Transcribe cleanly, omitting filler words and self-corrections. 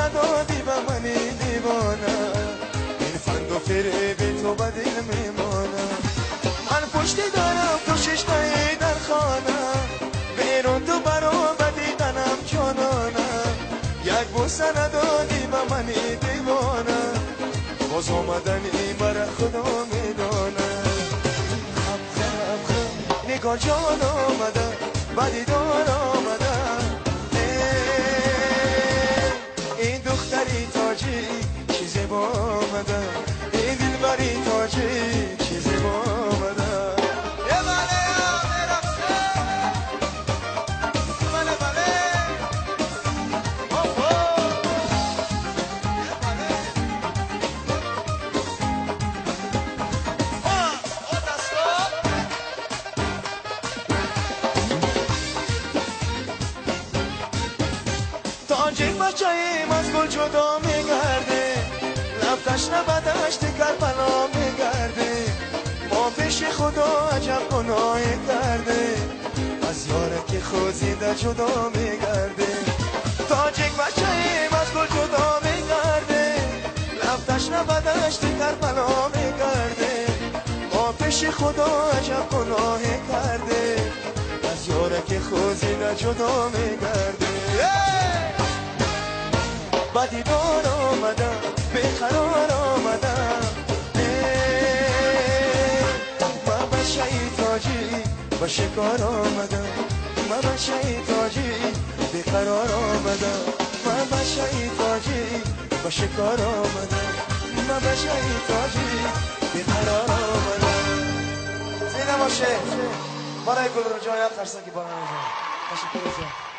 ندادی به منی دیوانه، این فند و فریب تو به دل میمانه. من پشتی دارم تو ششتایی در خانه، بیرون تو برا بدیدنم جانانه. یک بوسه ندادی به منی دیوانه، باز آمدنی برا خدا میدانه. نگاه جان آمده بدیدار آمده، این دختری تاجی چی زیبا آمده، این دلبری تاجی چی زیبا آمده. تاجیک بچه ایم از گل جدا میگرده، لبتش نبدشت کربلا میگرده. ما پیش خدا عجب گناهی کرده، از یاره که خوزیده جدا میگرده. تاجیک بچه ایم از گل جدا میگرده، لبتش نبدشت کربلا میگرده. ما پیش خدا عجب گناهی کرده، از یاره که خوزیده جدا میگرده. بدیدار آمدم بیقرار آمدم، من به شیطاجی به شکار آمدم. من به شیطاجی بیقرار آمدم، من به شیطاجی به شکار آمدم. من به شیطاجی بیقرار آمدم. زینه باشه برای گل رو جای خرسنگی بانم. تشکر.